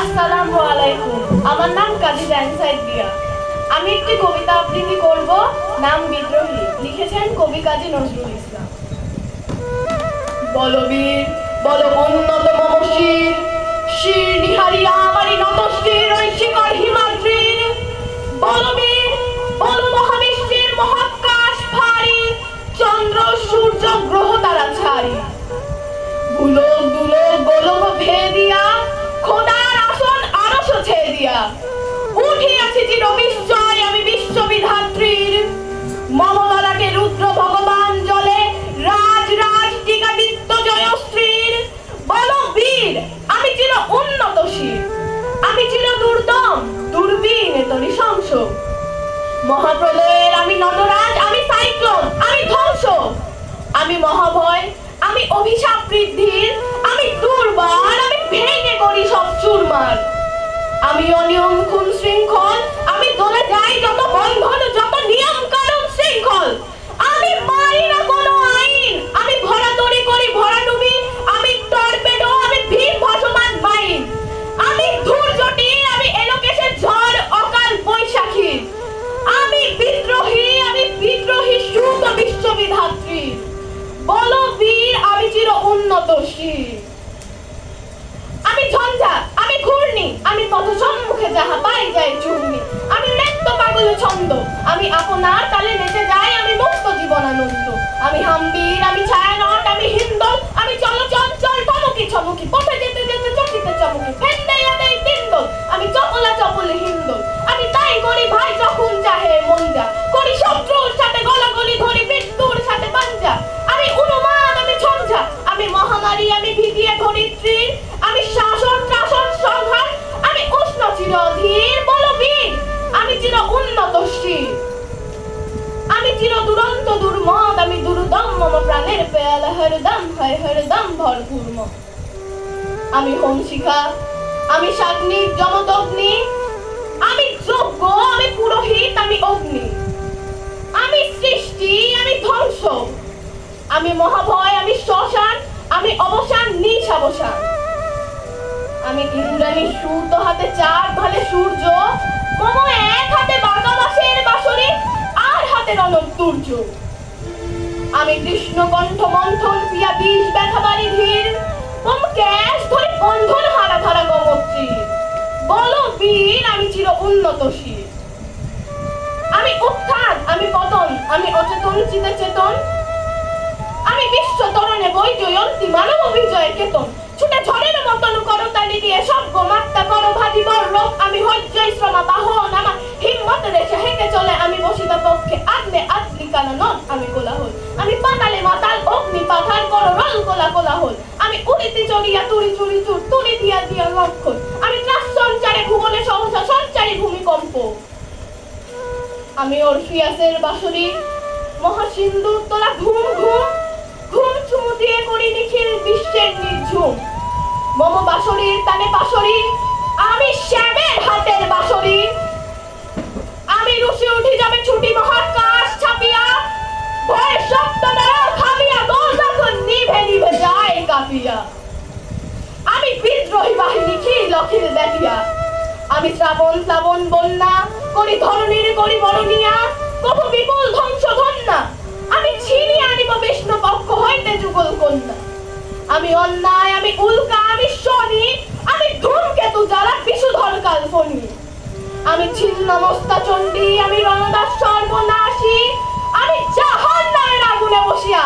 আসসালামু আলাইকুম। আমার নাম কাজী জাইনসাইদ দিয়া। আমি একটি কবিতা আবৃত্তি করব, নাম বিদ্রোহী। লিখেছেন কবি কাজী নজরুল ইসলাম। বলবীর বল উন্নত মম শির, শির নিহারিয়া আমারি নত শির ওই শিকড় হিমাদ্রির। বলবীর বল মহাবিশ্বের মহাকাশ ভারী, চন্দ্র সূর্য গ্রহ তারা ছাড়ি। গোলক দুলক গোলক ভেদিয়া, খোদার আসন আরশ ছেয়ে দিয়া। উঠিয়াছি চির বিস্ময় আমি বিশ্ববিধাত্রীর। মম ললাটে রুদ্র ভগবান জলে, রাজ রাজ টিকাদিত্য জয়শ্রীর। বল বীর আমি চির উন্নত শির, আমি চির দুর্দম দুর্বিন এত নৃশংস। মহাপ্রলয়ের আমি নটরাজ, আমি সাইক্লোন, আমি ধ্বংস। আমি মহাভয়, আমি অভিশাপ বৃদ্ধির, আমি দুর্বার, আমি ভেঙে করি সব চুরমার। আমি অনিয়ম খুন শৃঙ্খল, আমি দলে যাই যত বন্ধন যত নিয়ম কানুন শৃঙ্খল। আমি মানি না কোনো আইন, আমি ভরা তরি করি ভরা ডুবি, আমি টর্পেডো, আমি ভীম ভাসমান মাইন। আমি ধূর্যটি, আমি এলোকেশের ঝড় অকাল বৈশাখী। আমি বিদ্রোহী সুত বিশ্ববিধাত্রী। বল বীর আমি চির উন্নত শির। আমি ঝঞ্ঝা, আমি ঘূর্ণি, আমি পথ সম্মুখে যাহা পাই যাই চূর্ণি। আমি নৃত্য পাগল ছন্দ, আমি আপনার তালে নেচে যাই, আমি মুক্ত জীবনানন্দ। আমি হাম্বির, আমি ছায়ানট, আমি হিন্দল, আমি চলচঞ্চল ঠমকি ছমকি, পথে যেতে যেতে চকিতে চমকি ফেন্দাইয়া দেই তিন্দল। আমি চপলা চপলে হিন্দল, আমি তাই করি ভাই যখন চাহে মন যা। করি শত্রুর সাথে গলাগলি ধরি মৃত্যুর সাথে পাঞ্জা। আমি উন্মাদ, আমি ঝঞ্ঝা, আমি মহামারী, আমি ভিটিয়ে ধরিত্রীর। আমি শাসন শাসন সংহার, আমি উষ্ণ চির ধীর। বল বীর আমি চির উন্নত শির, আমি চির দুরন্ত দুর্মদ, আমি দুর্দম মম প্রাণের পেয়ালা হরদম হয় হরদম ভরপুর মম। আমি হোম শিখা, আমি সাগ্নিক যমদগ্নি, আমি যজ্ঞ, আমি পুরোহিত, আমি অগ্নি। আমি সৃষ্টি, আমি ধ্বংস, আমি মহাভয়, আমি শ্মশান, আমি অবসান নিঃসাবসান। আমি ইন্দ্রাণী সূর্য হাতে চার ভালে সূর্য, মম এক হাতে বাঁকা বাঁশের বাঁশরি, আর হাতে রণব দুর্য। আমি কৃষ্ণ কণ্ঠ মন্থন পিয়া বিষ ব্যথা বাড়ি ধীর, মম ক্যাশ ধরে বন্ধন হারা ধারা গমত্রীর। বল বীর আমি চির উন্নত শির। আমি উত্থান, আমি পতন, আমি অচেতন চিতে চেতন। আমি বিশ্ব তরণে বই জয়ন্তী মানব বিজয়ের কেতন। ছুটে ঝড়ের মতন করতালি দিয়ে সব গোমাত্তা করো ভাজি বর্ণ। আমি হজ্জয় শ্রমা বাহন, আমার হিম্মত রেখে হেঁটে চলে আমি বসিত পক্ষে। আগ্নে আদ্রিকানা নন আমি কোলাহল, আমি পাতালে মাতাল অগ্নি পাথার করো রল কোলা কোলাহল। আমি উড়িতে চড়িয়া তুড়ি চুরি চুর তুড়ি দিয়া দিয়া লক্ষণ। আমি ত্রাস সঞ্চারে ভুবনে সহসা সঞ্চারী ভূমিকম্প। আমি অরফিয়াসের বাঁশরি, মহাসিন্ধুর তোলা ঘুম ঘুম, ঘুম চুমু দিয়ে করি নিখিল বিশ্বের নির্ঝুম। মম বাঁশরির তানে পাশরি, আমি শ্যামের হাতের বাঁশরি। আমি রুশে উঠি যাবে ছুটি মহাকাশ ছাপিয়া, ভয়ের শব্দ দ্বারা খাবিয়া দোল যখন নিভে নিভে যায় কাঁপিয়া। আমি বিদ্রোহী বাহিনী খিল অখিল দেখিয়া, আমি শ্রাবণ শ্রাবণ বন্যা করি ধরণীর করি বরণিয়া। কবু বিপুল ধ্বংস ধন্যা, আমি ছিনিয়ে আনিব বিষ্ণু পক্ষ হইতে যুগল কন্যা। আমি অন্যায়, আমি উল্কা, আমি শনি, আমি ধূমকেতু জ্বালা বিশুধর কালফনি। আমি ছিন্নমস্তা চণ্ডী, আমি রণদাস সর্বনাশী, আমি জাহান্নামের আগুনে বসিয়া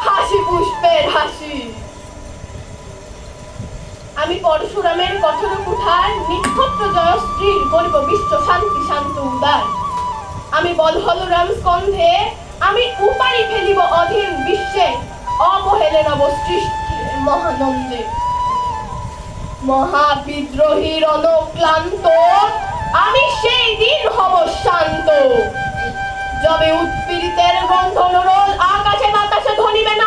হাসি পুষ্পের হাসি। আমি পরশুরামের কঠোর কুঠার, নিক্ষত্র জয়শ্রীর করিব বিশ্ব শান্তি শান্ত উদার। আমি বলহলরাম স্কন্ধে, আমি উপারি ফেলিব অধীন বিশ্বে, অবহেলে নব সৃষ্টির মহানন্দে। মহাবিদ্রোহীর অনক্লান্ত, আমি সেই দিন হব শান্ত। যবে উৎপীড়িতের বন্ধন রোল আকাশে বাতাসে ধরিবে না